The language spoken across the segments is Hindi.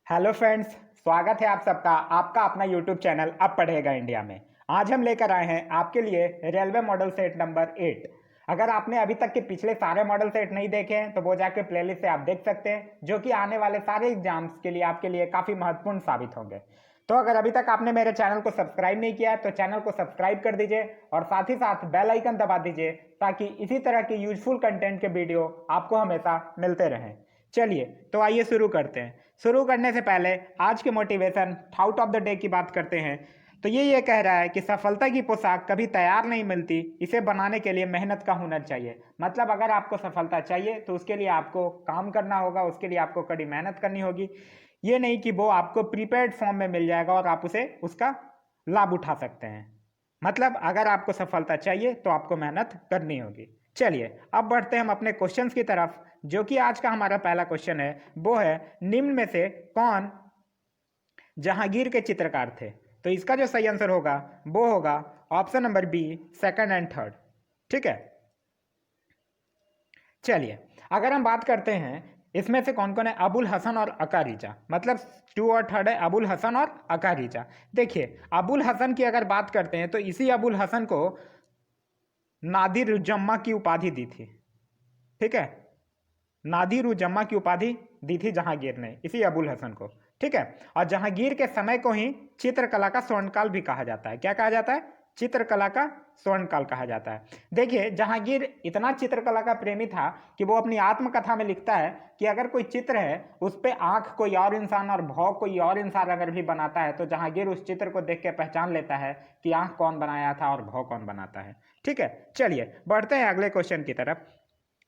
हेलो फ्रेंड्स, स्वागत है आप सबका आपका अपना यूट्यूब चैनल अब पढ़ेगा इंडिया में। आज हम लेकर आए हैं आपके लिए रेलवे मॉडल सेट नंबर 8। अगर आपने अभी तक के पिछले सारे मॉडल सेट नहीं देखे हैं तो वो जाके प्लेलिस्ट से आप देख सकते हैं, जो कि आने वाले सारे एग्जाम्स के लिए आपके लिए काफ़ी महत्वपूर्ण साबित होंगे। तो अगर अभी तक आपने मेरे चैनल को सब्सक्राइब नहीं किया है तो चैनल को सब्सक्राइब कर दीजिए और साथ ही साथ बेल आइकन दबा दीजिए, ताकि इसी तरह के यूजफुल कंटेंट के वीडियो आपको हमेशा मिलते रहें। चलिए तो आइए शुरू करते हैं। शुरू करने से पहले आज के motivation thought of the day की बात करते हैं। तो ये कह रहा है कि सफलता की पोशाक कभी तैयार नहीं मिलती, इसे बनाने के लिए मेहनत का हुनर चाहिए। मतलब अगर आपको सफलता चाहिए तो उसके लिए आपको काम करना होगा, उसके लिए आपको कड़ी मेहनत करनी होगी। ये नहीं कि वो आपको प्रीपेड फॉर्म में मिल जाएगा और आप उसे उसका लाभ उठा सकते हैं। मतलब अगर आपको सफलता चाहिए तो आपको मेहनत करनी होगी। चलिए अब बढ़ते हैं हम अपने क्वेश्चंस की तरफ, जो कि आज का हमारा पहला क्वेश्चन है। वो है, निम्न में से कौन जहांगीर के चित्रकार थे? तो इसका जो सही आंसर होगा वो होगा option number B, second and third. ठीक है, चलिए अगर हम बात करते हैं इसमें से कौन कौन है, अबुल हसन और अकारीजा। मतलब 2 और 3 है अबुल हसन और अकारीजा। देखिए अबुल हसन की अगर बात करते हैं तो इसी अबुल हसन को नादिर जम्मा की उपाधि दी थी। ठीक है, नादिर जम्मा की उपाधि दी थी जहांगीर ने इसी अबुल हसन को। ठीक है, और जहांगीर के समय को ही चित्रकला का स्वर्णकाल भी कहा जाता है। क्या कहा जाता है? चित्रकला का स्वर्णकाल कहा जाता है। देखिए जहांगीर इतना चित्रकला का प्रेमी था कि वो अपनी आत्मकथा में लिखता है कि अगर कोई चित्र है उस पर आंख कोई और इंसान और भौं कोई और इंसान अगर भी बनाता है तो जहांगीर उस चित्र को देख के पहचान लेता है कि आंख कौन बनाया था और भौं कौन बनाता है। ठीक है, चलिए बढ़ते हैं अगले क्वेश्चन की तरफ।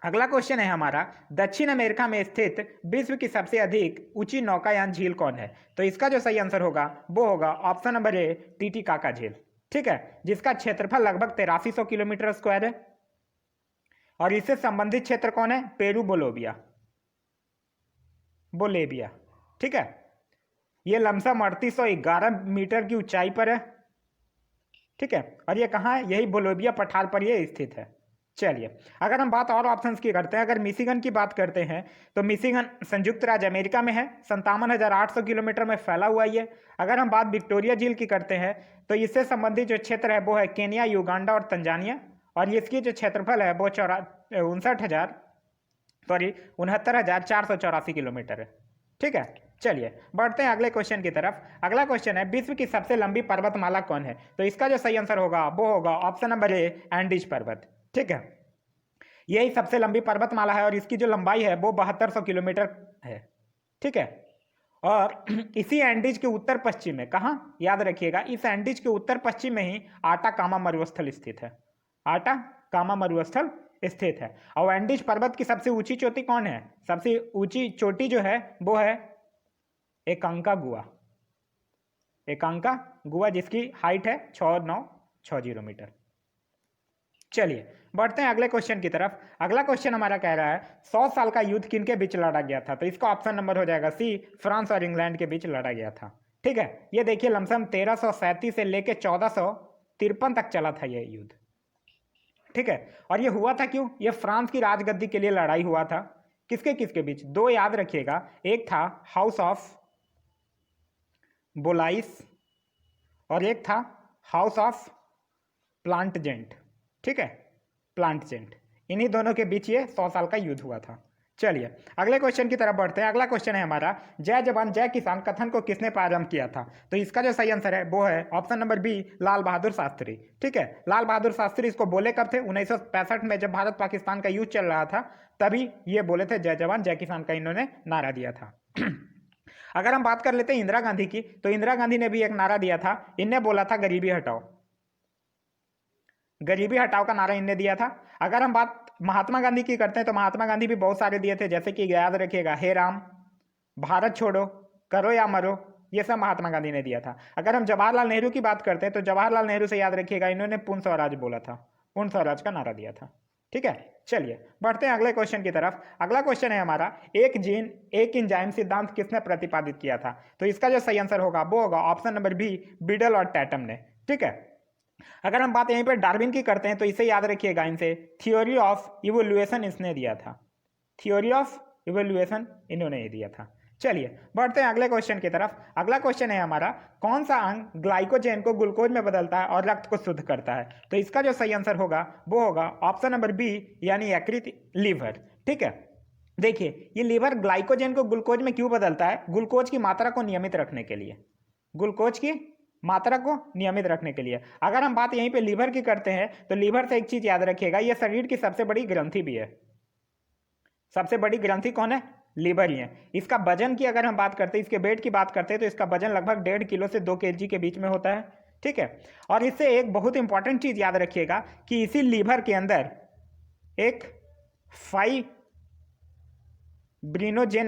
अगला क्वेश्चन है हमारा, दक्षिण अमेरिका में स्थित विश्व की सबसे अधिक ऊंची नौकायान झील कौन है? तो इसका जो सही आंसर होगा वो होगा ऑप्शन नंबर ए, टीटीकाका झील। ठीक है, जिसका क्षेत्रफल लगभग 8300 किलोमीटर स्क्वायर है। और इससे संबंधित क्षेत्र कौन है? पेरू बोलोविया, बोलेविया। ठीक है, ये लमसम 3811 मीटर की ऊंचाई पर है। ठीक है, और ये कहाँ है? यही बोलोविया पठार पर ये स्थित है। चलिए अगर हम बात और ऑप्शंस की करते हैं, अगर मिशिगन की बात करते हैं तो मिशिगन संयुक्त राज्य अमेरिका में है, 57,800 किलोमीटर में फैला हुआ ये। अगर हम बात विक्टोरिया झील की करते हैं तो इससे संबंधित जो क्षेत्र है वो है केन्या, युगांडा और तंजानिया। और इसकी जो क्षेत्रफल है वो 69,484 किलोमीटर है। ठीक है, चलिए बढ़ते हैं अगले क्वेश्चन की तरफ। अगला क्वेश्चन है, विश्व की सबसे लंबी पर्वतमाला कौन है? तो इसका जो सही आंसर होगा वो होगा ऑप्शन नंबर ए, एंडीज पर्वत। ठीक है, यही सबसे लंबी पर्वतमाला है और इसकी जो लंबाई है वो 7200 किलोमीटर है। ठीक है, और इसी एंडीज के उत्तर पश्चिम में, कहाँ याद रखिएगा, इस एंडीज के उत्तर पश्चिम में ही आटा कामा मरुस्थल स्थित है। आटा कामा मरुस्थल स्थित है। और एंडीज पर्वत की सबसे ऊंची चोटी कौन है? सबसे ऊंची चोटी जो है वो है एकांका गुआ। एकांका गुआ, जिसकी हाइट है 6960 मीटर। चलिए बढ़ते हैं अगले क्वेश्चन की तरफ। अगला क्वेश्चन हमारा कह रहा है, 100 साल का युद्ध किन के बीच लड़ा गया था? तो इसका ऑप्शन नंबर हो जाएगा सी, फ्रांस और इंग्लैंड के बीच लड़ा गया था। ठीक है, ये देखिए लमसम 1337 से लेके 1453 तक चला था ये युद्ध। ठीक है, और ये हुआ था क्यों? ये फ्रांस की राजगद्दी के लिए लड़ाई हुआ था। किसके किसके बीच? दो याद रखिएगा, एक था हाउस ऑफ बोलाइस और एक था हाउस ऑफ प्लांटजेंट। ठीक है, प्लांटजेंट, इन्हीं दोनों के बीच ये 100 साल का युद्ध हुआ था। चलिए अगले क्वेश्चन की तरफ बढ़ते हैं। अगला क्वेश्चन है हमारा, जय जवान जय किसान कथन को किसने प्रारंभ किया था? तो इसका जो सही आंसर है वो है option number B, Lal Bahadur Shastri. ठीक है, लाल बहादुर शास्त्री इसको बोले कब थे? 1965 में, जब भारत पाकिस्तान का युद्ध चल रहा था तभी ये बोले थे, जय जवान जय किसान का इन्होंने नारा दिया था। अगर हम बात कर लेते हैं इंदिरा गांधी की, तो इंदिरा गांधी ने भी एक नारा दिया था। इनने बोला था गरीबी हटाओ, गरीबी हटाओ का नारा इनने दिया था। अगर हम बात महात्मा गांधी की करते हैं तो महात्मा गांधी भी बहुत सारे दिए थे, जैसे कि याद रखिएगा, हे राम, भारत छोड़ो, करो या मरो, ये सब महात्मा गांधी ने दिया था। अगर हम जवाहरलाल नेहरू की बात करते हैं तो जवाहरलाल नेहरू से याद रखिएगा, इन्होंने पूर्ण स्वराज बोला था, पूर्ण स्वराज का नारा दिया था। ठीक है, चलिए बढ़ते हैं अगले क्वेश्चन की तरफ। अगला क्वेश्चन है हमारा, एक जीन एक इंजाइम सिद्धांत किसने प्रतिपादित किया था? तो इसका जो सही आंसर होगा वो होगा ऑप्शन नंबर बी, बिडल और टैटम ने। ठीक है, अगर हम बात यहीं पर डार्विन की करते हैं तो इसे याद रखिएगा, इनसे थ्योरी ऑफ इवोल्यूशन इसने दिया था। थ्योरी ऑफ इवोल्यूशन इन्होंने दिया था। चलिए बढ़ते हैं अगले क्वेश्चन की तरफ। अगला क्वेश्चन है हमारा, कौन सा अंग ग्लाइकोजन को ग्लूकोज में बदलता है और रक्त को शुद्ध करता है? तो इसका जो सही आंसर होगा वो होगा ऑप्शन नंबर बी यानी यकृत, लीवर। ठीक है, देखिए ये लीवर ग्लाइकोजन को ग्लूकोज में क्यों बदलता है? ग्लूकोज की मात्रा को नियमित रखने के लिए, ग्लूकोज की मात्रा को नियमित रखने के लिए। अगर हम बात यहीं पे लीवर की करते हैं तो लीवर से एक चीज याद रखिएगा, यह शरीर की सबसे बड़ी ग्रंथि भी है। सबसे बड़ी ग्रंथि कौन है? लीवर ही है। इसका वजन की अगर हम बात करते हैं, इसके वेट की बात करते हैं, तो इसका वजन लगभग 1.5 किलो से 2 kg के बीच में होता है। ठीक है, और इससे एक बहुत इंपॉर्टेंट चीज याद रखिएगा कि इसी लीवर के अंदर एक फाइब्रिनोजेन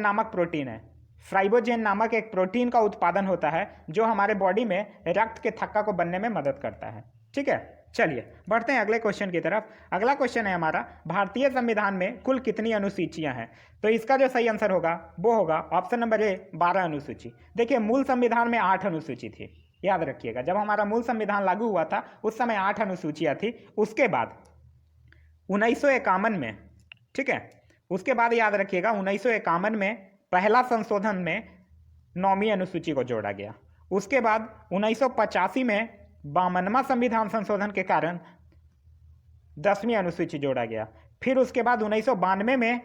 नामक प्रोटीन है। फाइब्रोजेन नामक एक प्रोटीन का उत्पादन होता है जो हमारे बॉडी में रक्त के थक्का को बनने में मदद करता है। ठीक है, चलिए बढ़ते हैं अगले क्वेश्चन की तरफ। अगला क्वेश्चन है हमारा, भारतीय संविधान में कुल कितनी अनुसूचियां हैं? तो इसका जो सही आंसर होगा वो होगा ऑप्शन नंबर ए 12 अनुसूची। देखिए मूल संविधान में 8 अनुसूची थी, याद रखिएगा। जब हमारा मूल संविधान लागू हुआ था उस समय 8 अनुसूचियां थी। उसके बाद 1951 में, ठीक है, उसके बाद याद रखिएगा 1951 में पहला संशोधन में 9वीं अनुसूची को जोड़ा गया। उसके बाद 1985 में 52वां संविधान संशोधन के कारण 10वीं अनुसूची जोड़ा गया। फिर उसके बाद 1992 में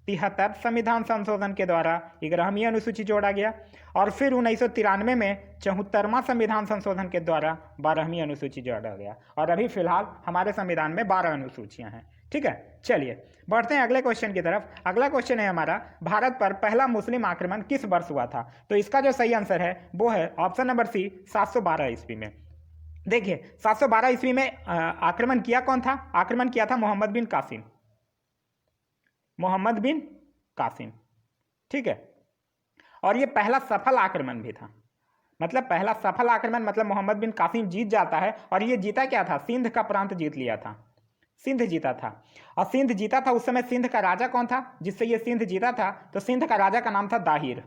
73 संविधान संशोधन के द्वारा 11वीं अनुसूची जोड़ा गया। और फिर 1993 में 74वां संविधान संशोधन के द्वारा 12वीं अनुसूची जोड़ा गया। और अभी फिलहाल हमारे संविधान में 12 अनुसूचियां हैं। ठीक है, चलिए बढ़ते हैं अगले क्वेश्चन की तरफ। अगला क्वेश्चन है हमारा, भारत पर पहला मुस्लिम आक्रमण किस वर्ष हुआ था? तो इसका जो सही आंसर है वो है ऑप्शन नंबर सी 712 ईस्वी में। देखिए 712 ईस्वी में आक्रमण किया कौन था? आक्रमण किया था मोहम्मद बिन कासिम। मोहम्मद बिन कासिम, ठीक है, और ये पहला सफल आक्रमण भी था। मतलब पहला सफल आक्रमण मतलब मोहम्मद बिन कासिम जीत जाता है। और ये जीता क्या था? सिंध का प्रांत जीत लिया था, सिंध जीता था। और सिंध जीता था, उस समय सिंध का राजा कौन था जिससे ये सिंध जीता था? तो सिंध का राजा का नाम था दाहिर।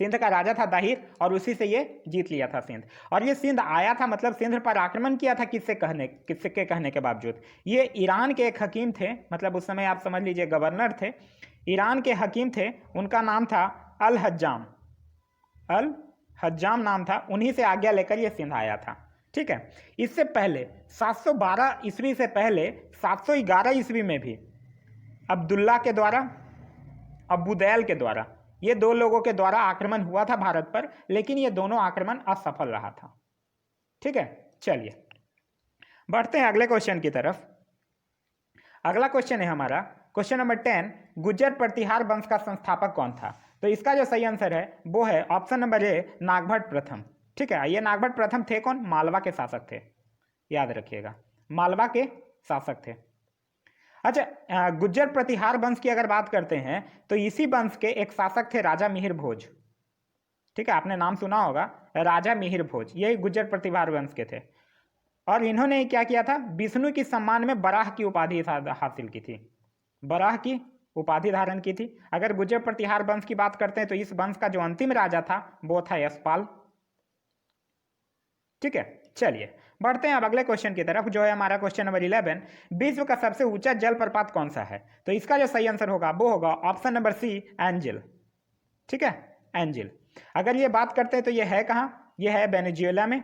सिंध का राजा था दाहिर और उसी से ये जीत लिया था सिंध। और ये सिंध आया था, मतलब सिंध पर आक्रमण किया था किसके कहने के बावजूद? ये ईरान के एक हकीम थे, मतलब उस समय आप समझ लीजिए गवर्नर थे, ईरान के हकीम थे, उनका नाम था अल हज्जाम। अल हज्जाम नाम था, उन्हीं से आज्ञा लेकर ये सिंध आया था। ठीक है, इससे पहले 712 ईस्वी से पहले 711 ईस्वी में भी अब्दुल्ला के द्वारा, अबूदैल के द्वारा, ये दो लोगों के द्वारा आक्रमण हुआ था भारत पर, लेकिन ये दोनों आक्रमण असफल रहा था। ठीक है, चलिए बढ़ते हैं अगले क्वेश्चन की तरफ। अगला क्वेश्चन है हमारा क्वेश्चन नंबर 10, गुज्जर प्रतिहार वंश का संस्थापक कौन था? तो इसका जो सही आंसर है वो है ऑप्शन नंबर ए नागभट्ट प्रथम। ठीक है, ये नागभट्ट प्रथम थे कौन? मालवा के शासक थे, याद रखिएगा, मालवा के शासक थे। अच्छा, गुज्जर प्रतिहार वंश की अगर बात करते हैं तो इसी वंश के एक शासक थे राजा मिहिर भोज। ठीक है, आपने नाम सुना होगा राजा मिहिर भोज, ये गुज्जर प्रतिहार वंश के थे। और इन्होंने क्या किया था? विष्णु के सम्मान में बराह की उपाधि हासिल की थी, बराह की उपाधि धारण की थी। अगर गुज्जर प्रतिहार वंश की बात करते हैं तो इस वंश का जो अंतिम राजा था वो था यशपाल। ठीक है, चलिए बढ़ते हैं अब अगले क्वेश्चन की तरफ, जो है हमारा क्वेश्चन नंबर 11, विश्व का सबसे ऊंचा जलप्रपात कौन सा है? तो इसका जो सही आंसर होगा वो होगा ऑप्शन नंबर सी एंजिल। ठीक है, एंजिल। अगर ये बात करते हैं तो ये है कहां? ये है वेनेजुएला में।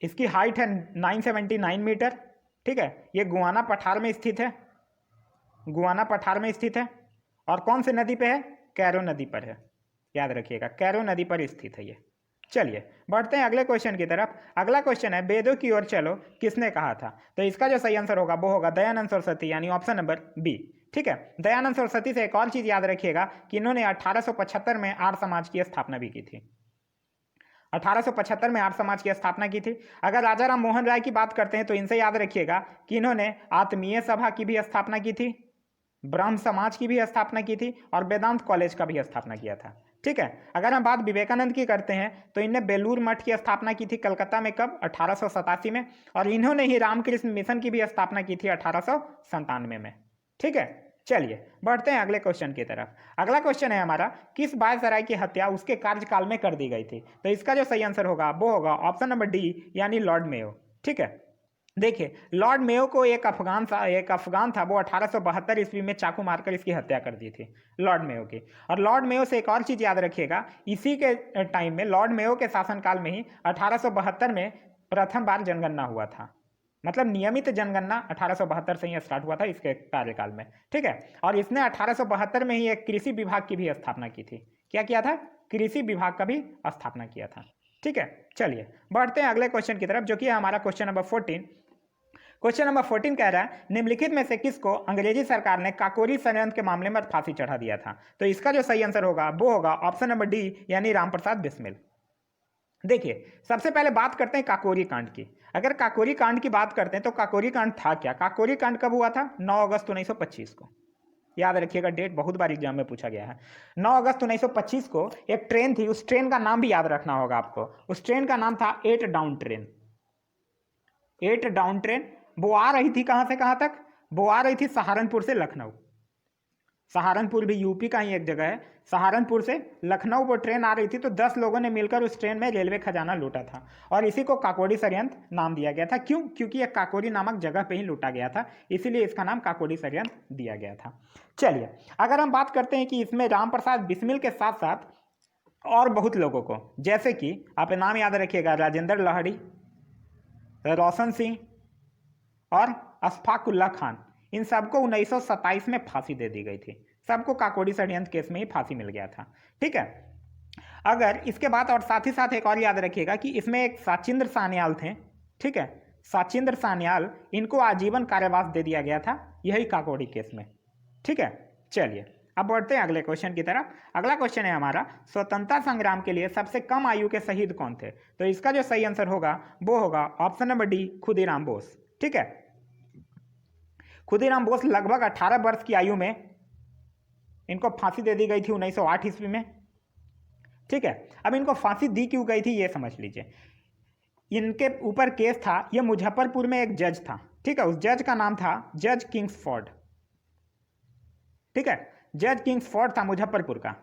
इसकी हाइट है 979 मीटर। ठीक है, ये गुआना पठार में स्थित है, गुआना पठार में स्थित है। और कौन सी नदी पे है? कैरो नदी पर है, याद रखिएगा, कैरो नदी पर स्थित है ये। चलिए बढ़ते हैं अगले क्वेश्चन की तरफ। अगला क्वेश्चन है, वेदों की ओर चलो किसने कहा था? तो इसका जो सही आंसर होगा वो होगा दयानंद सरस्वती, यानी ऑप्शन नंबर बी। ठीक है, दयानंद सरस्वती से एक और चीज याद रखिएगा कि इन्होंने 1875 में आर्य समाज की स्थापना भी की थी। 1875 में आर्य समाज की स्थापना की थी। अगर राजा राम मोहन राय की बात करते हैं तो इनसे याद रखिएगा कि इन्होंने आत्मीय सभा की भी स्थापना की थी, ब्रह्म समाज की भी स्थापना की थी और वेदांत कॉलेज का भी स्थापना किया था। ठीक है, अगर हम बात विवेकानंद की करते हैं तो इन्हें बेलूर मठ की स्थापना की थी कलकत्ता में, कब? 1887 में। और इन्होंने ही रामकृष्ण मिशन की भी स्थापना की थी 1897 में। ठीक है, चलिए बढ़ते हैं अगले क्वेश्चन की तरफ। अगला क्वेश्चन है हमारा, किस वायसराय की हत्या उसके कार्यकाल में कर दी गई थी? तो इसका जो सही आंसर होगा वो होगा ऑप्शन नंबर डी, यानी लॉर्ड मेयो। ठीक है, देखिए, लॉर्ड मेयो को एक अफगान था, वो 1872 ईस्वी में चाकू मारकर इसकी हत्या कर दी थी, लॉर्ड मेयो की। और लॉर्ड मेयो से एक और चीज याद रखिएगा, इसी के टाइम में, लॉर्ड मेयो के शासनकाल में ही 1872 में प्रथम बार जनगणना हुआ था। मतलब नियमित जनगणना 1872 से ही स्टार्ट हुआ था इसके कार्यकाल में, ठीक है। और इसने 1872 में ही एक कृषि विभाग की भी स्थापना की थी। क्या किया था? कृषि विभाग का भी स्थापना किया था, ठीक है। चलिए बढ़ते हैं अगले क्वेश्चन की तरफ, जो कि है हमारा क्वेश्चन नंबर 14। क्वेश्चन नंबर 14 कह रहा है, निम्नलिखित में से किसको अंग्रेजी सरकार ने काकोरी षड्यंत्र के मामले में फांसी चढ़ा दिया था? तो इसका जो सही आंसर होगा वो होगा ऑप्शन नंबर डी, यानी रामप्रसाद बिस्मिल। देखिए, सबसे पहले बात करते हैं काकोरी कांड की। अगर काकोरी कांड की बात करते हैं तो काकोरी कांड था क्या? काकोरी कांड कब हुआ था? 9 अगस्त 1925 को। याद रखिएगा, डेट बहुत बार एग्जाम में पूछा गया है। 9 अगस्त 1925 को एक ट्रेन थी, उस ट्रेन का नाम भी याद रखना होगा आपको। उस ट्रेन का नाम था 8 डाउन ट्रेन। 8 down train. वो आ रही थी कहां से कहां तक? वो आ रही थी सहारनपुर से लखनऊ। सहारनपुर भी यूपी का ही एक जगह है। सहारनपुर से लखनऊ वो ट्रेन आ रही थी, तो 10 लोगों ने मिलकर उस ट्रेन में रेलवे खजाना लूटा था, और इसी को काकोरी षड्यंत्र नाम दिया गया था। क्यों? क्योंकि यह काकोरी नामक जगह पे ही लूटा गया था, इसीलिए इसका नाम काकोरी षड्यंत्र दिया गया था। चलिए, अगर हम बात करते हैं कि इसमें रामप्रसाद बिस्मिल के साथ साथ और बहुत लोगों को, जैसे कि आप नाम याद रखिएगा, राजेंद्र लाहिड़ी, रोशन सिंह और अशफाकुल्ला खान, इन सबको 1927 में फांसी दे दी गई थी। सबको काकोरी षड्यंत्र केस में ही फांसी मिल गया था, ठीक है। अगर इसके बाद और साथ ही साथ एक और याद रखिएगा कि इसमें एक साचिंद्र सान्याल थे, ठीक है। साचिंद्र सान्याल, इनको आजीवन कारावास दे दिया गया था यही काकोरी केस में, ठीक है। चलिए अब बढ़ते हैं अगले क्वेश्चन की तरफ। अगला क्वेश्चन है हमारा, स्वतंत्रता संग्राम के लिए सबसे कम आयु के शहीद कौन थे? तो इसका जो सही आंसर होगा वो होगा option number D, Khudiram Bose, ठीक है। खुदीराम बोस लगभग 18 वर्ष की आयु में इनको फांसी दे दी गई थी 1908 ईस्वी में, ठीक है। अब इनको फांसी दी क्यों गई थी ये समझ लीजिए। इनके ऊपर केस था, ये मुजफ्फरपुर में एक जज था, ठीक है। उस जज का नाम था जज किंग्सफोर्ड, ठीक है। जज किंग्सफोर्ड था मुजफ्फरपुर का।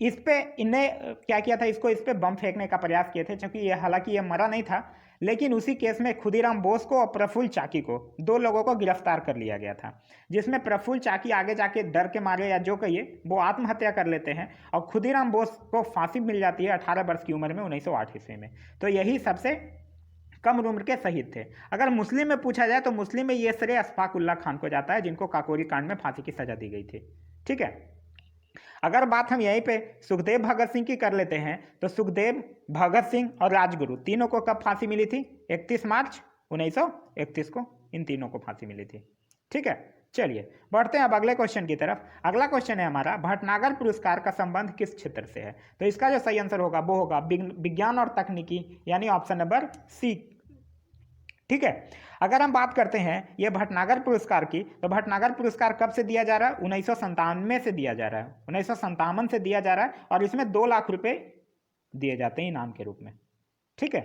इस पे इन्हें क्या किया था, इस पे बम फेंकने का प्रयास किए थे, क्योंकि ये हालांकि ये मरा नहीं था, लेकिन उसी केस में खुदीराम बोस को और प्रफुल्ल चाकी को, 2 लोगों को गिरफ्तार कर लिया गया था, जिसमें प्रफुल्ल चाकी आगे जाके डर के मारे या जो कहिए वो आत्महत्या कर लेते हैं, और खुदीराम बोस को फांसी मिल जाती है 18 वर्ष की उम्र में 1908 ईस्वी में। तो यही सबसे कम उम्र के शहीद थे। अगर मुस्लिम में पूछा जाए तो मुस्लिम में ये श्रेय अशफाकुल्ला खान को जाता है, जिनको काकोरी कांड में फांसी की सजा दी गई थी, ठीक है। अगर बात हम यहीं पे सुखदेव भगत सिंह की कर लेते हैं, तो सुखदेव, भगत सिंह और राजगुरु तीनों को कब फांसी मिली थी? 31 मार्च 1931 को इन तीनों को फांसी मिली थी, ठीक है। चलिए बढ़ते हैं अब अगले क्वेश्चन की तरफ। अगला क्वेश्चन है हमारा, भटनागर पुरस्कार का संबंध किस क्षेत्र से है? तो इसका जो सही आंसर होगा वो होगा विज्ञान और तकनीकी, यानी ऑप्शन नंबर सी, ठीक है। अगर हम बात करते हैं ये भटनागर पुरस्कार की, तो भटनागर पुरस्कार कब से दिया जा रहा है? 1997 से दिया जा रहा है, 1957 से दिया जा रहा है, और इसमें 2 लाख रुपए दिए जाते हैं इनाम के रूप में, ठीक है।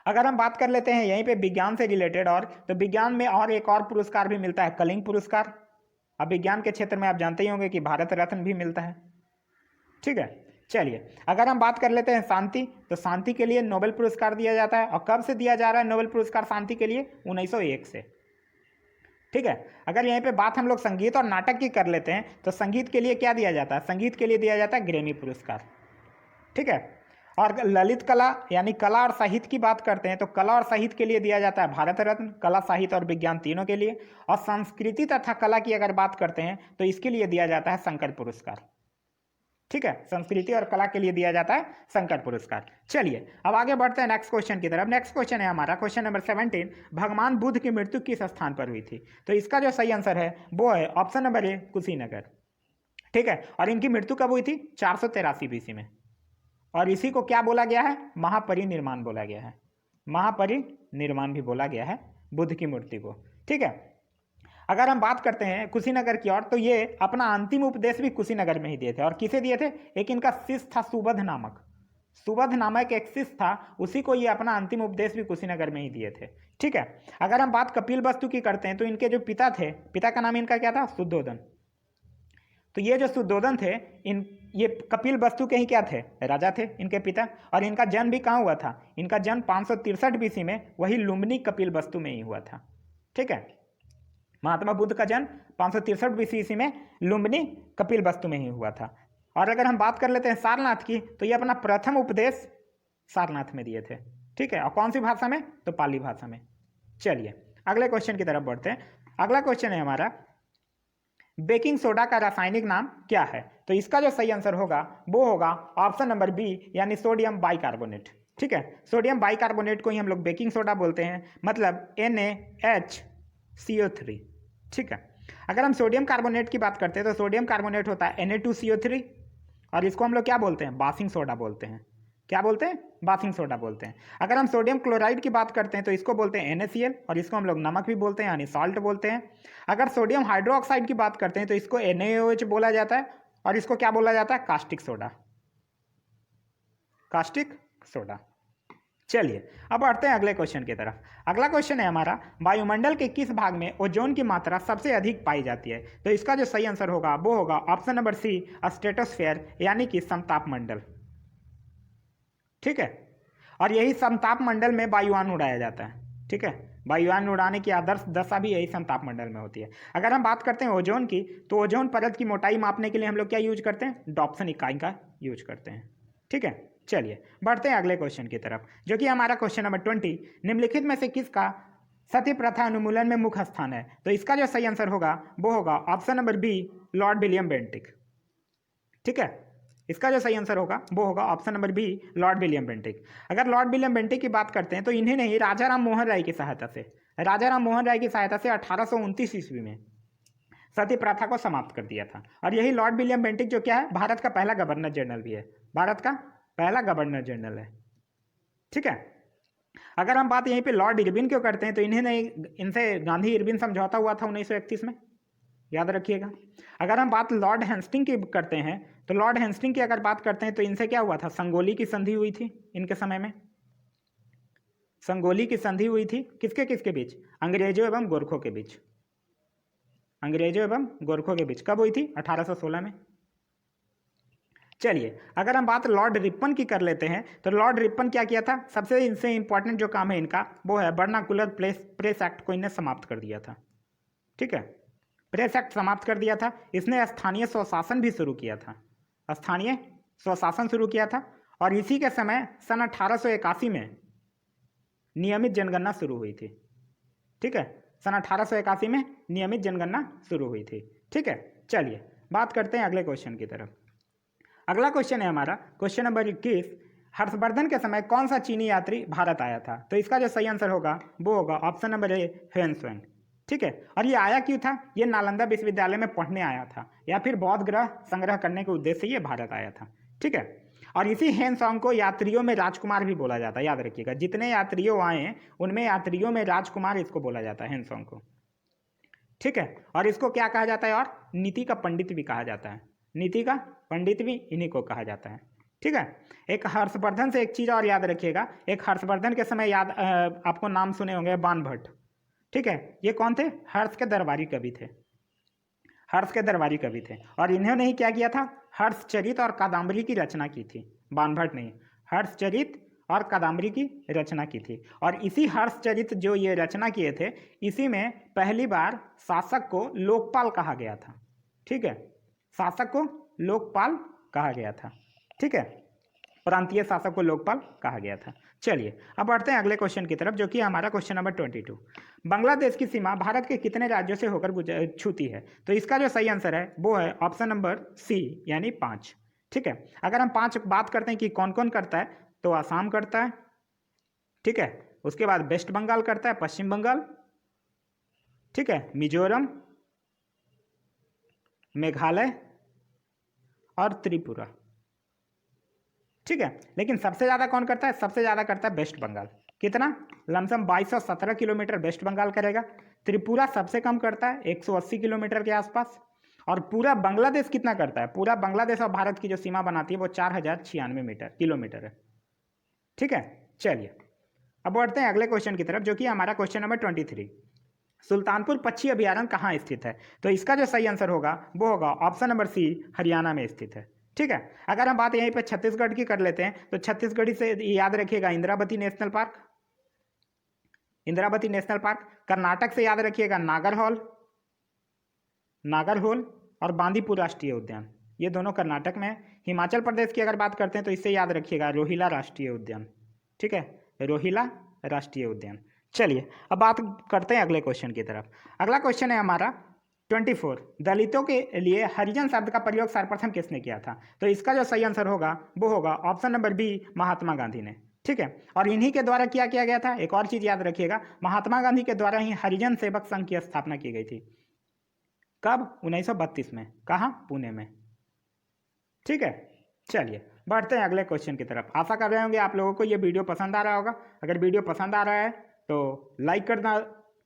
अगर हम बात कर लेते हैं यहीं पे विज्ञान से रिलेटेड, और तो विज्ञान में और एक और पुरस्कार भी मिलता है, कलिंग पुरस्कार। अब विज्ञान के क्षेत्र में आप जानते ही होंगे कि भारत रत्न भी मिलता है, ठीक है। चलिए अगर हम बात कर लेते हैं शांति, तो शांति के लिए नोबेल पुरस्कार दिया जाता है, और कब से दिया जा रहा है नोबेल पुरस्कार शांति के लिए? 1901 से, ठीक है। अगर यहीं पे बात हम लोग संगीत और नाटक की कर लेते हैं, तो संगीत के लिए क्या दिया जाता है? संगीत के लिए दिया जाता है ग्रैमी पुरस्कार, ठीक है। और ललित कला यानी कला और साहित्य की बात करते हैं, तो कला और साहित्य के लिए दिया जाता है भारत रत्न, कला, साहित्य और विज्ञान तीनों के लिए। और संस्कृति तथा कला की अगर बात करते हैं तो इसके लिए दिया जाता है शंकर पुरस्कार, ठीक है। संस्कृति और कला के लिए दिया जाता है शंकर पुरस्कार। चलिए अब आगे बढ़ते हैं नेक्स्ट क्वेश्चन की तरफ। नेक्स्ट क्वेश्चन है हमारा क्वेश्चन नंबर 17, भगवान बुद्ध की मृत्यु किस स्थान पर हुई थी? तो इसका जो सही आंसर है वो है ऑप्शन नंबर ए, कुशीनगर, ठीक है। और इनकी मृत्यु कब हुई थी? 483 बीसी में, और इसी को क्या बोला गया है? महापरिनिर्वाण बोला गया है, महापरिनिर्वाण भी बोला गया है बुद्ध की मूर्ति को, ठीक है। अगर हम बात करते हैं कुशीनगर की ओर, तो ये अपना अंतिम उपदेश भी कुशीनगर में ही दिए थे, और किसे दिए थे? एक इनका शिष्य था सुबध नामक एक शिष्य था, उसी को ये अपना अंतिम उपदेश भी कुशीनगर में ही दिए थे, ठीक है। अगर हम बात कपिल वस्तु की करते हैं, तो इनके जो पिता थे, पिता का नाम इनका क्या था? शुद्धोधन। तो ये जो शुद्धोधन थे, इन ये कपिल वस्तु के ही क्या थे, राजा थे इनके पिता। और इनका जन्म भी कहाँ हुआ था, इनका जन्म 563 बीसी में वही लुम्बिनी कपिल वस्तु में ही हुआ था। ठीक है, महात्मा बुद्ध का जन्म 563 बीसी ईस्वी में लुम्बिनी कपिल वस्तु में ही हुआ था। और अगर हम बात कर लेते हैं सारनाथ की, तो ये अपना प्रथम उपदेश सारनाथ में दिए थे। ठीक है, और कौन सी भाषा में, तो पाली भाषा में। चलिए अगले क्वेश्चन की तरफ बढ़ते हैं। अगला क्वेश्चन है हमारा, बेकिंग सोडा का रासायनिक नाम क्या है। तो इसका जो सही आंसर होगा वो होगा ऑप्शन नंबर बी, यानी सोडियम बाइकार्बोनेट। ठीक है, सोडियम बाइकार्बोनेट को ही हम लोग बेकिंग सोडा बोलते हैं, मतलब NaHCO3। ठीक है, अगर हम सोडियम कार्बोनेट की बात करते हैं तो सोडियम कार्बोनेट होता है Na2CO3, और इसको हम लोग क्या बोलते हैं, बासिंग सोडा बोलते हैं। क्या बोलते हैं, बासिंग सोडा बोलते हैं। अगर हम सोडियम क्लोराइड की बात करते हैं तो इसको बोलते हैं NaCl, और इसको हम लोग नमक भी बोलते हैं, यानी सॉल्ट बोलते हैं। अगर सोडियम हाइड्रोक्साइड की बात करते हैं तो इसको NaOH बोला जाता है, और इसको क्या बोला जाता है, कास्टिक सोडा, कास्टिक सोडा। चलिए अब बढ़ते हैं अगले क्वेश्चन की तरफ। अगला क्वेश्चन है हमारा, वायुमंडल के किस भाग में ओजोन की मात्रा सबसे अधिक पाई जाती है। तो इसका जो सही आंसर होगा वो होगा ऑप्शन नंबर सी, स्ट्रेटोस्फेयर, यानी कि समताप मंडल। ठीक है, और यही समताप मंडल में वायुयान उड़ाया जाता है। ठीक है, वायुयान उड़ाने की आदर्श दशा भी यही समताप मंडल में होती है। अगर हम बात करते हैं ओजोन की, तो ओजोन परत की मोटाई मापने के लिए हम लोग क्या यूज करते हैं, डॉप्सन इकाई का यूज करते हैं। ठीक है, चलिए बढ़ते हैं अगले क्वेश्चन की तरफ, जो कि हमारा क्वेश्चन नंबर 20, निम्नलिखित में से किसका सती प्रथा उन्मूलन में मुख्य स्थान है। तो इसका जो सही आंसर होगा वो होगा option number B, Lord William Bentinck. ठीक है, इसका जो सही आंसर होगा वो होगा option number B, Lord William Bentinck. अगर लॉर्ड विलियम बेंटिक की बात करते हैं तो इन्हें नहीं, राजा राम मोहन राय की सहायता से, राजा राम मोहन राय की सहायता से 1829 ईस्वी में सती प्रथा को समाप्त कर दिया था। और यही लॉर्ड विलियम बेंटिक जो क्या है, भारत का पहला गवर्नर जनरल भी है, भारत का पहला गवर्नर जनरल है। ठीक है, अगर हम बात यहीं पे लॉर्ड इरविन क्यों करते हैं, तो इन्हें नहीं, इनसे गांधी इरविन समझौता हुआ था 1931 में, याद रखिएगा। अगर हम बात लॉर्ड हेस्टिंग की करते हैं, तो लॉर्ड हेस्टिंग की अगर बात करते हैं तो इनसे क्या हुआ था, संगोली की संधि हुई थी इनके समय में। संगोली की संधि हुई थी किसके किसके बीच, अंग्रेजों एवं गोरखों के बीच, अंग्रेजों एवं गोरखों के बीच। कब हुई थी, 1816 में। चलिए अगर हम बात लॉर्ड रिपन की कर लेते हैं, तो लॉर्ड रिपन क्या किया था, सबसे इनसे इंपॉर्टेंट जो काम है इनका वो है वर्नाकुलर प्रेस एक्ट को इन्हें समाप्त कर दिया था। ठीक है, प्रेस एक्ट समाप्त कर दिया था। इसने स्थानीय स्वशासन भी शुरू किया था, स्थानीय स्वशासन शुरू किया था। और इसी के समय सन 1881 में नियमित जनगणना शुरू हुई थी। ठीक है, सन 1881 में नियमित जनगणना शुरू हुई थी। ठीक है, चलिए बात करते हैं अगले क्वेश्चन की तरफ। अगला क्वेश्चन है हमारा क्वेश्चन नंबर 21, हर्षवर्धन के समय कौन सा चीनी यात्री भारत आया था। तो इसका जो सही आंसर होगा वो होगा option number A, Hiuen Tsang. ठीक है, और ये आया क्यों था, ये नालंदा विश्वविद्यालय में पढ़ने आया था, या फिर बौद्ध ग्रह संग्रह करने के उद्देश्य से ये भारत आया था। ठीक है, और इसी ह्वेन त्सांग को यात्रियों में राजकुमार भी बोला जाता है, याद रखिएगा। जितने यात्रियों आए हैं उनमें यात्रियों में राजकुमार इसको बोला जाता है, ह्वेन त्सांग को। ठीक है, और इसको क्या कहा जाता है, और नीति का पंडित भी कहा जाता है, नीति का पंडित भी इन्हीं को कहा जाता है। ठीक है, एक हर्षवर्धन से एक चीज और याद रखिएगा, एक हर्षवर्धन के समय याद आपको नाम सुने होंगे, बाणभट्ट। ठीक है, ये कौन थे, हर्ष के दरबारी कवि थे, हर्ष के दरबारी कवि थे। और इन्होंने ही क्या किया था, हर्षचरित और कादम्बरी की रचना की थी, बाणभट्ट नहीं, हर्षचरित और कादम्बरी की रचना की थी। और इसी हर्षचरित जो ये रचना किए थे, इसी में पहली बार शासक को लोकपाल कहा गया था। ठीक है, शासक को लोकपाल कहा गया था। ठीक है, प्रांतीय शासक को लोकपाल कहा गया था। चलिए अब बढ़ते हैं अगले क्वेश्चन की तरफ, जो कि हमारा क्वेश्चन नंबर 22, बांग्लादेश की सीमा भारत के कितने राज्यों से होकर छूती है। तो इसका जो सही आंसर है वो है ऑप्शन नंबर सी, यानी 5। ठीक है, अगर हम 5 बात करते हैं कि कौन कौन करता है, तो आसाम करता है। ठीक है, उसके बाद वेस्ट बंगाल करता है, पश्चिम बंगाल, ठीक है, मिजोरम, मेघालय और त्रिपुरा। ठीक है, लेकिन सबसे ज्यादा कौन करता है, सबसे ज्यादा करता है वेस्ट बंगाल। कितना, लमसम 2217 किलोमीटर वेस्ट बंगाल करेगा। त्रिपुरा सबसे कम करता है 180 किलोमीटर के आसपास। और पूरा बांग्लादेश कितना करता है, पूरा बांग्लादेश और भारत की जो सीमा बनाती है वो 4096 किलोमीटर है। ठीक है, चलिए अब बढ़ते हैं अगले क्वेश्चन की तरफ, जो कि हमारा क्वेश्चन नंबर 23, सुल्तानपुर पक्षी अभयारण्य कहाँ स्थित है? तो इसका जो सही आंसर होगा वो होगा ऑप्शन नंबर सी, हरियाणा में स्थित है। ठीक है, अगर हम बात यहीं पे छत्तीसगढ़ की कर लेते हैं तो छत्तीसगढ़ी से याद रखिएगा Indravati national park, Indravati national park. Karnataka से याद रखिएगा नागरहोल, नागरहोल और बांदीपुर राष्ट्रीय उद्यान, ये दोनों कर्नाटक में है। हिमाचल प्रदेश की अगर बात करते हैं तो इससे याद रखिएगा रोहिला राष्ट्रीय उद्यान। ठीक है, रोहिला राष्ट्रीय उद्यान। चलिए अब बात करते हैं अगले क्वेश्चन की तरफ। अगला क्वेश्चन है हमारा 24, दलितों के लिए हरिजन शब्द का प्रयोग सर्वप्रथम किसने किया था? तो इसका जो सही आंसर होगा वो होगा option number B, Mahatma Gandhi ने। ठीक है, और इन्हीं के द्वारा क्या किया गया था, एक और चीज याद रखिएगा, महात्मा गांधी के द्वारा ही हरिजन सेवक संघ की स्थापना की गई थी। कब? 1932 में। कहाँ? पुणे में। ठीक है, चलिए बढ़ते हैं अगले क्वेश्चन की तरफ। आशा कर रहे होंगे आप लोगों को ये वीडियो पसंद आ रहा होगा। अगर वीडियो पसंद आ रहा है तो लाइक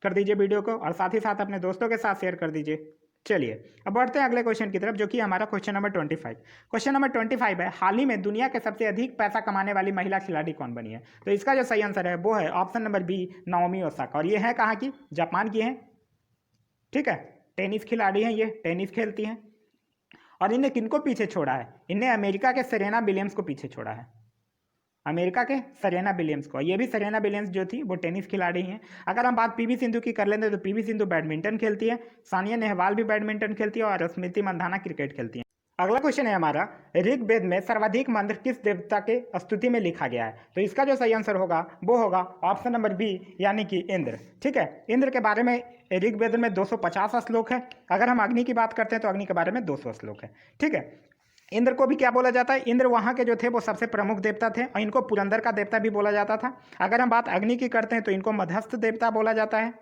कर दीजिए वीडियो को, और साथ ही साथ अपने दोस्तों के साथ शेयर कर दीजिए। चलिए अब बढ़ते हैं अगले क्वेश्चन की तरफ, जो कि हमारा क्वेश्चन नंबर 25। क्वेश्चन नंबर 25 है, हाल ही में दुनिया के सबसे अधिक पैसा कमाने वाली महिला खिलाड़ी कौन बनी है? तो इसका जो सही आंसर है वो है option number B, Naomi Osaka. और ये है कहाँ की? जापान की है। ठीक है, टेनिस खिलाड़ी हैं, ये टेनिस खेलती हैं। और इन्हें किनको पीछे छोड़ा है? इन्हें अमेरिका के सेरेना विलियम्स को पीछे छोड़ा है, अमेरिका के सेरेना विलियम्स को। ये भी सेरेना विलियम्स जो थी वो टेनिस खिलाड़ी हैं। अगर हम बात पीवी सिंधु की कर लेते हैं तो पीवी सिंधु बैडमिंटन खेलती है, सानिया नेहवाल भी बैडमिंटन खेलती है, और स्मृति मंधाना क्रिकेट खेलती है। अगला क्वेश्चन है हमारा, ऋग्वेद में सर्वाधिक मंत्र किस देवता के स्तुति में लिखा गया है? तो इसका जो सही आंसर होगा वो होगा ऑप्शन नंबर बी, यानी कि इंद्र। ठीक है, इंद्र के बारे में ऋग्वेद में 250 श्लोक है। अगर हम अग्नि की बात करते हैं तो अग्नि के बारे में 200 श्लोक है। ठीक है, इंद्र को भी क्या बोला जाता है? इंद्र वहाँ के जो थे वो सबसे प्रमुख देवता थे, और इनको पुरंदर का देवता भी बोला जाता था। अगर हम बात अग्नि की करते हैं तो इनको मध्यस्थ देवता बोला जाता है।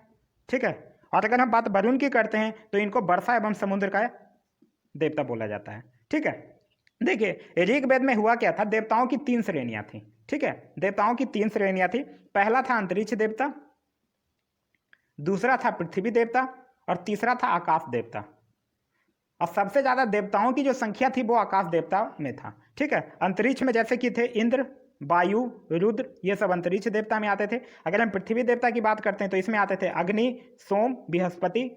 ठीक है, और अगर हम बात वरुण की करते हैं तो इनको वर्षा एवं समुद्र का देवता बोला जाता है। ठीक है, देखिए ऋग्वेद में हुआ क्या था, देवताओं की 3 श्रेणियां थी। ठीक है, देवताओं की 3 श्रेणियां थी। पहला था अंतरिक्ष देवता, दूसरा था पृथ्वी देवता, और तीसरा था आकाश देवता। और सबसे ज्यादा देवताओं की जो संख्या थी वो आकाश देवता में था। ठीक है, अंतरिक्ष में जैसे कि थे इंद्र, वायु, रुद्र, ये सब अंतरिक्ष देवता में आते थे। अगर हम पृथ्वी देवता की बात करते हैं तो इसमें आते थे अग्नि, सोम, बृहस्पति।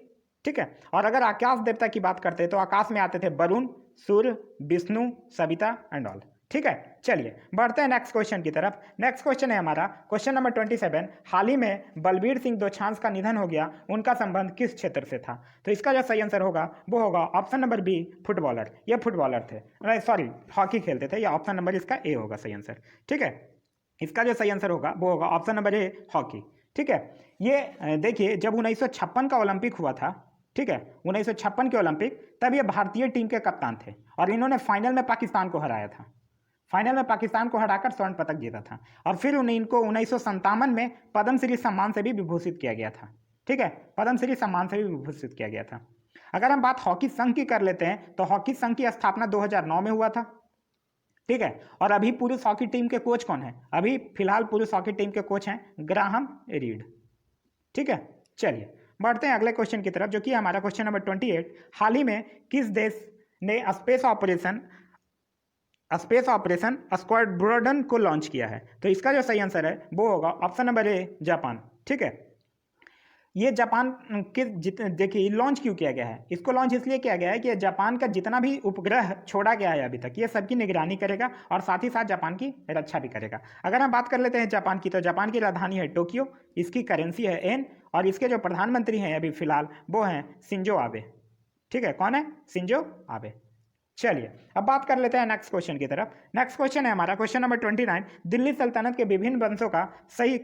ठीक है, और अगर आकाश देवता की बात करते हैं तो आकाश में आते थे वरुण, सूर्य, विष्णु, सविता एंड ऑल। ठीक है, चलिए बढ़ते हैं नेक्स्ट क्वेश्चन की तरफ। नेक्स्ट क्वेश्चन है हमारा क्वेश्चन नंबर 27, हाल ही में बलबीर सिंह दोसांझ का निधन हो गया, उनका संबंध किस क्षेत्र से था? तो इसका जो सही आंसर होगा वो होगा ऑप्शन नंबर बी, फुटबॉलर। ये फुटबॉलर थे, सॉरी हॉकी खेलते थे। या ऑप्शन नंबर इसका ए होगा सही आंसर। ठीक है, इसका जो सही आंसर होगा वो होगा ऑप्शन नंबर ए, हॉकी। ठीक है, ये देखिए जब 1956 का ओलंपिक हुआ था, ठीक है, 1956 के ओलंपिक, तब ये भारतीय टीम के कप्तान थे, और इन्होंने फाइनल में पाकिस्तान को हराया था। फाइनल में पाकिस्तान को हराकर स्वर्ण पदक जीता था, और फिर उन्हें इनको 1957 में पद्मश्री सम्मान से भी विभूषित किया गया था। ठीक है, पद्मश्री सम्मान से भी विभूषित किया गया था। अगर हम बात हॉकी संघ की कर लेते हैं तो हॉकी संघ की स्थापना 2009 में हुआ था। ठीक है, और अभी पुरुष हॉकी टीम के कोच कौन है? अभी फिलहाल पुरुष हॉकी टीम के कोच हैं ग्राहम रीड। ठीक है, चलिए बढ़ते हैं अगले क्वेश्चन की तरफ, जो कि हमारा क्वेश्चन नंबर 28, हाल ही में किस देश ने स्पेस ऑपरेशन स्क्वाड्रन को लॉन्च किया है? तो इसका जो सही आंसर है वो होगा ऑप्शन नंबर ए, जापान। ठीक है, ये जापान के देखिए लॉन्च क्यों किया गया है? इसको लॉन्च इसलिए किया गया है कि जापान का जितना भी उपग्रह छोड़ा गया है अभी तक, ये सबकी निगरानी करेगा और साथ ही साथ जापान की रक्षा भी करेगा। अगर हम बात कर लेते हैं जापान की, तो जापान की राजधानी है टोक्यो, इसकी करेंसी है एन, और इसके जो प्रधानमंत्री हैं अभी फिलहाल वो हैं शिंजो आबे। ठीक है, कौन है? Shinzo Abe. चलिए अब बात कर लेते हैं नेक्स्ट क्वेश्चन की तरफ। नेक्स्ट क्वेश्चन है हमारा क्वेश्चन नंबर 29, दिल्ली सल्तनत के विभिन्न वंशों का सही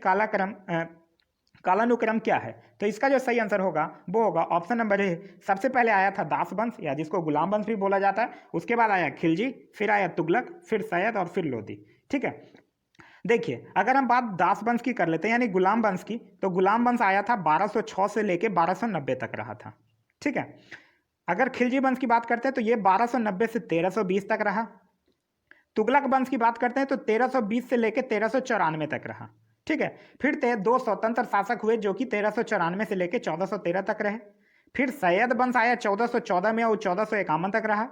कालानुक्रम क्या है? तो इसका जो सही आंसर होगा वो होगा ऑप्शन नंबर ए, सबसे पहले आया था दास वंश, या जिसको गुलाम वंश भी बोला जाता है। उसके बाद आया खिलजी, फिर आया तुगलक, फिर सैयद, और फिर लोधी। ठीक है, देखिए अगर हम बात दास वंश की कर लेते हैं यानी गुलाम वंश की, तो गुलाम वंश आया था 1206 से लेके 1290 तक रहा था। ठीक है, अगर खिलजी वंश की बात करते हैं तो ये 1290 से 1320 तक रहा। तुगलक वंश की बात करते हैं तो 1320 से लेकर 1394 तक रहा। ठीक है, फिर 2 स्वतंत्र शासक हुए जो कि 1394 से लेकर 1413 तक रहे। फिर सैयद वंश आया 1414 में और 1451 तक रहा।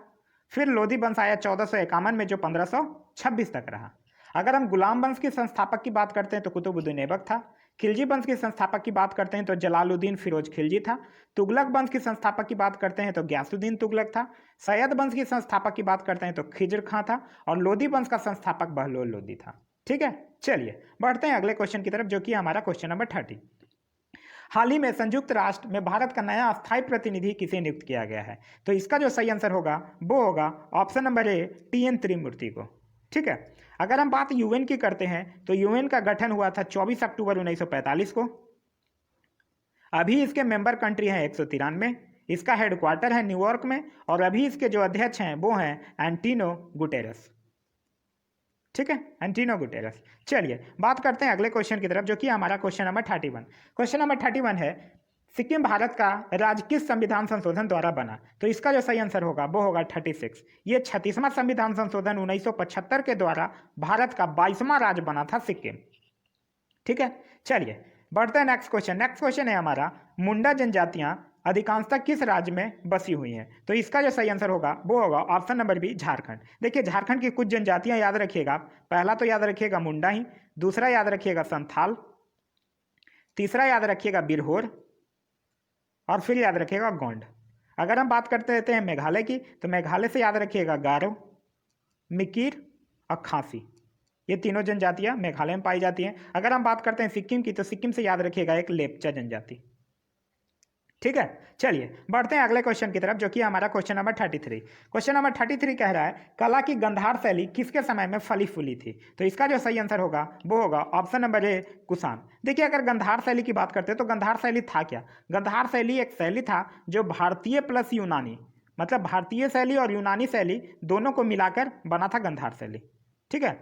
फिर लोधी वंश आया 1451 में जो 1526 तक रहा। अगर हम गुलाम वंश के संस्थापक की बात करते हैं तो कुतुबुद्दीन ऐबक था। खिलजी वंश के संस्थापक की बात करते हैं तो जलालुद्दीन फिरोज खिलजी था। तुगलक वंश के संस्थापक की बात करते हैं तो ग्यासुद्दीन तुगलक था। सैयद वंश के संस्थापक की बात करते हैं तो खिज्र खां था। और लोदी वंश का संस्थापक बहलोल लोदी था। ठीक है, चलिए बढ़ते हैं अगले क्वेश्चन की तरफ, जो कि हमारा क्वेश्चन नंबर 30। हाल ही में संयुक्त राष्ट्र में भारत का नया स्थायी प्रतिनिधि किसे नियुक्त किया गया है? तो इसका जो सही आंसर होगा वो होगा ऑप्शन नंबर ए, टी.एन. त्रिमूर्ति को। ठीक है, अगर हम बात यूएन की करते हैं तो यूएन का गठन हुआ था 24 अक्टूबर 1945 को। अभी इसके मेंबर कंट्री हैं 193। इसका हेडक्वार्टर है न्यूयॉर्क में। और अभी इसके जो अध्यक्ष हैं वो हैं एंटोनियो गुटेरेस। ठीक है, एंटोनियो गुटेरेस। चलिए बात करते हैं अगले क्वेश्चन की तरफ, जो कि हमारा क्वेश्चन नंबर 31। क्वेश्चन नंबर 31 है, सिक्किम भारत का राज्य किस संविधान संशोधन द्वारा बना? तो इसका जो सही आंसर होगा वो होगा 36। ये 36वां संविधान संशोधन 1975 के द्वारा भारत का 22वां राज्य बना था सिक्किम। ठीक है, चलिए बढ़ते हैं नेक्स्ट क्वेश्चन। नेक्स्ट क्वेश्चन है हमारा, मुंडा जनजातियां अधिकांशतः किस राज्य में बसी हुई हैं? तो इसका जो सही आंसर होगा वो होगा ऑप्शन नंबर बी, झारखंड। देखिए झारखंड की कुछ जनजातियां याद रखिएगा। पहला तो याद रखिएगा मुंडा ही, दूसरा याद रखिएगा संथाल, तीसरा याद रखिएगा बिरहोर, और फिर याद रखिएगा गोंड। अगर हम बात करते रहते हैं मेघालय की, तो मेघालय से याद रखिएगा गारो, मिकीर और खासी। ये तीनों जनजातियां मेघालय में पाई जाती हैं। अगर हम बात करते हैं सिक्किम की, तो सिक्किम से याद रखिएगा एक लेप्चा जनजाति। ठीक है, चलिए बढ़ते हैं अगले क्वेश्चन की तरफ, जो कि हमारा क्वेश्चन नंबर 33। क्वेश्चन नंबर 33 कह रहा है, कला की गंधार शैली किसके समय में फली फूली थी? तो इसका जो सही आंसर होगा वो होगा ऑप्शन नंबर ए, कुषाण। देखिए अगर गंधार शैली की बात करते हैं तो गंधार शैली था क्या? गंधार शैली एक शैली था जो भारतीय प्लस यूनानी, मतलब भारतीय शैली और यूनानी शैली दोनों को मिलाकर बना था गंधार शैली। ठीक है,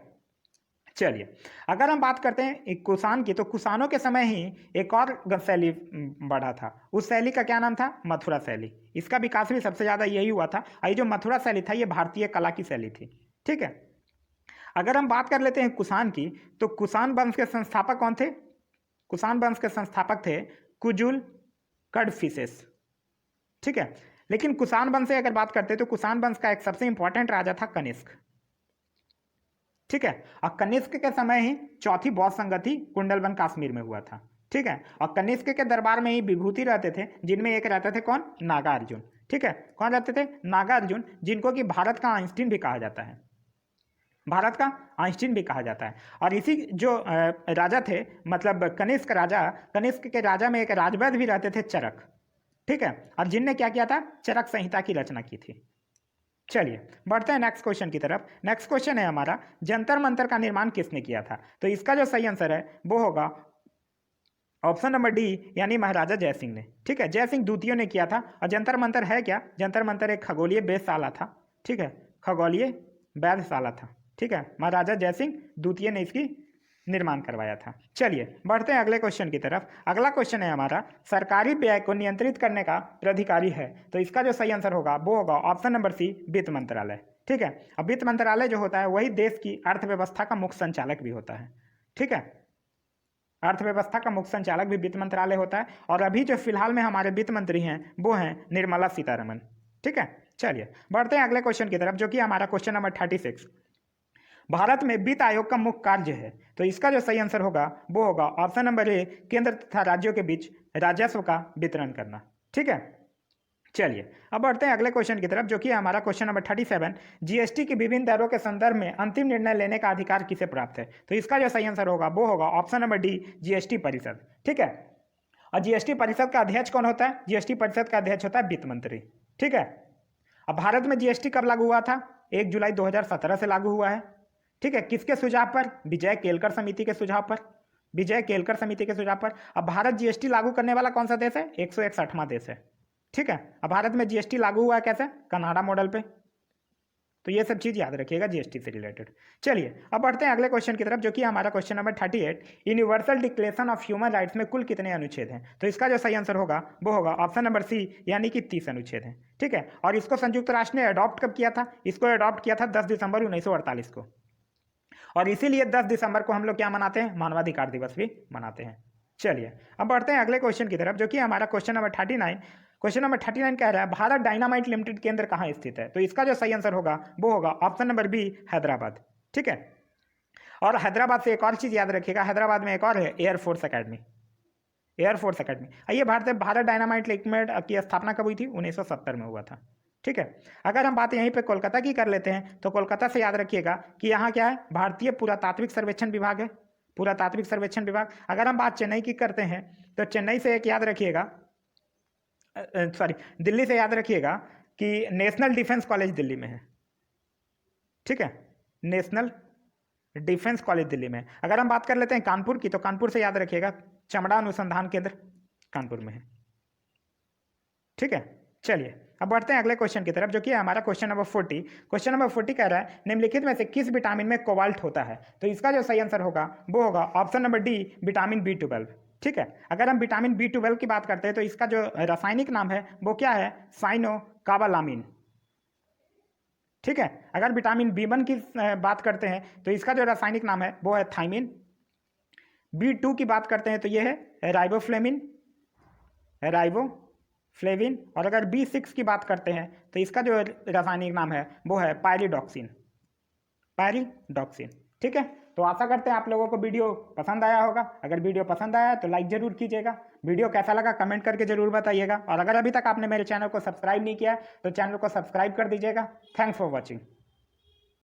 चलिए अगर हम बात करते हैं कुषाण की, तो कुषाणों के समय ही एक और शैली बढ़ा था। उस शैली का क्या नाम था? मथुरा शैली। इसका विकास भी सबसे ज़्यादा यही हुआ था। ये जो मथुरा शैली था ये भारतीय कला की शैली थी। ठीक है, अगर हम बात कर लेते हैं कुषाण की, तो कुषाण वंश के संस्थापक कौन थे? कुषाण वंश के संस्थापक थे कुजुल कडफिसेस। ठीक है, लेकिन कुषाण वंश से अगर बात करते हैं तो कुषाण वंश का एक सबसे इंपॉर्टेंट राजा था कनिष्क। ठीक है, और कनिष्क के समय ही चौथी बौद्ध संगति कुंडलवन कश्मीर में हुआ था। ठीक है, और कनिष्क के दरबार में ही विभूति रहते थे, जिनमें एक रहते थे कौन? नागार्जुन। ठीक है, कौन रहते थे? नागार्जुन, जिनको कि भारत का आइंस्टीन भी कहा जाता है। भारत का आइंस्टीन भी कहा जाता है। और इसी जो राजा थे, मतलब कनिष्क राजा, कनिष्क के राजा में एक राजवैद्य भी रहते थे चरक। ठीक है, और जिनने क्या किया था? चरक संहिता की रचना की थी। चलिए बढ़ते हैं नेक्स्ट क्वेश्चन की तरफ। नेक्स्ट क्वेश्चन है हमारा, जंतर मंतर का निर्माण किसने किया था? तो इसका जो सही आंसर है वो होगा ऑप्शन नंबर डी, यानी महाराजा जयसिंह ने। ठीक है, जयसिंह द्वितीय ने किया था। और जंतर मंतर है क्या? जंतर मंतर एक खगोलीय वेधशाला था। ठीक है, खगोलीय वेधशाला था। ठीक है, महाराजा जयसिंह द्वितीय ने इसकी निर्माण करवाया था। चलिए बढ़ते हैं अगले क्वेश्चन की तरफ। अगला क्वेश्चन है हमारा, सरकारी व्यय को नियंत्रित करने का प्राधिकारी है? तो इसका जो सही आंसर होगा वो होगा ऑप्शन नंबर सी, वित्त मंत्रालय। ठीक है, अब वित्त मंत्रालय जो होता है वही देश की अर्थव्यवस्था का मुख्य संचालक भी होता है। ठीक है, अर्थव्यवस्था का मुख्य संचालक भी वित्त मंत्रालय होता है। और अभी जो फिलहाल में हमारे वित्त मंत्री हैं वो हैं निर्मला सीतारमन। ठीक है, चलिए बढ़ते हैं अगले क्वेश्चन की तरफ, जो कि हमारा क्वेश्चन नंबर 36। भारत में वित्त आयोग का मुख्य कार्य है? तो इसका जो सही आंसर होगा वो होगा ऑप्शन नंबर ए, केंद्र तथा राज्यों के बीच राजस्व का वितरण करना। ठीक है, चलिए अब बढ़ते हैं अगले क्वेश्चन की तरफ, जो कि हमारा क्वेश्चन नंबर 37। जीएसटी की विभिन्न दरों के संदर्भ में अंतिम निर्णय लेने का अधिकार किसे प्राप्त है? तो इसका जो सही आंसर होगा वो होगा ऑप्शन नंबर डी, जीएसटी परिषद। ठीक है, और जीएसटी परिषद का अध्यक्ष कौन होता है? जीएसटी परिषद का अध्यक्ष होता है वित्त मंत्री। ठीक है, अब भारत में जीएसटी कब लागू हुआ था? 1 जुलाई 2017 से लागू हुआ है। ठीक है, किसके सुझाव पर? विजय केलकर समिति के सुझाव पर। विजय केलकर समिति के सुझाव पर। अब भारत जीएसटी लागू करने वाला कौन सा देश है? 161वां देश है। ठीक है, अब भारत में जीएसटी लागू हुआ कैसे? कनाडा मॉडल पे। तो ये सब चीज याद रखिएगा जीएसटी से रिलेटेड। चलिए अब बढ़ते हैं अगले क्वेश्चन की तरफ, जो कि हमारा question number 38। Universal declaration of human rights में कुल कितने अनुच्छेद हैं? तो इसका जो सही आंसर होगा वो होगा ऑप्शन नंबर सी, यानी कि 30 अनुच्छेद हैं। ठीक है, और इसको संयुक्त राष्ट्र ने अडॉप्ट कब किया था? इसको अडॉप्ट किया था 10 दिसंबर 1948 को। और इसीलिए 10 दिसंबर को हम लोग क्या मनाते हैं? मानवाधिकार दिवस भी मनाते हैं। चलिए अब बढ़ते हैं अगले क्वेश्चन की तरफ, जो कि हमारा क्वेश्चन नंबर 39। क्वेश्चन नंबर 39 कह रहा है, भारत डायनामाइट लिमिटेड केंद्र कहाँ स्थित है? तो इसका जो सही आंसर होगा वो होगा ऑप्शन नंबर बी, हैदराबाद। ठीक है, और हैदराबाद से एक और चीज़ याद रखिएगा, हैदराबाद में एक और है एयरफोर्स अकेडमी, एयरफोर्स अकेडमी। आइए भारत डायनामाइट लिमिटेड की स्थापना कब हुई थी? 1970 में हुआ था। ठीक है। अगर हम बात यहीं पे कोलकाता की कर लेते हैं तो कोलकाता से याद रखिएगा कि यहाँ क्या है, भारतीय पुरातात्विक सर्वेक्षण विभाग है, पुरातात्विक सर्वेक्षण विभाग। अगर हम बात चेन्नई की करते हैं तो चेन्नई से एक याद रखिएगा, सॉरी दिल्ली से याद रखिएगा कि नेशनल डिफेंस कॉलेज दिल्ली में है। ठीक है, नेशनल डिफेंस कॉलेज दिल्ली में। अगर हम बात कर लेते हैं कानपुर की तो कानपुर से याद रखिएगा चमड़ा अनुसंधान केंद्र कानपुर में है। ठीक है, चलिए अब बढ़ते हैं अगले क्वेश्चन की तरफ, जो कि है हमारा क्वेश्चन नंबर 40। क्वेश्चन नंबर 40 कह रहा है निम्नलिखित में से किस विटामिन में कोबाल्ट होता है? तो इसका जो सही आंसर होगा वो होगा option number D, vitamin B12। ठीक है, अगर हम विटामिन B12 की बात करते हैं तो इसका जो रासायनिक नाम है वो क्या है? साइनोकाबालामिन। ठीक है, अगर विटामिन B1 की बात करते हैं तो इसका जो रासायनिक नाम है वो है थाइमिन। B2 की बात करते हैं तो ये है राइबोफ्लेविन, और अगर B6 की बात करते हैं तो इसका जो रासायनिक नाम है वो है पायरिडॉक्सिन। ठीक है, तो आशा करते हैं आप लोगों को वीडियो पसंद आया होगा। अगर वीडियो पसंद आया तो लाइक जरूर कीजिएगा, वीडियो कैसा लगा कमेंट करके जरूर बताइएगा, और अगर अभी तक आपने मेरे चैनल को सब्सक्राइब नहीं किया है तो चैनल को सब्सक्राइब कर दीजिएगा। Thanks for watching.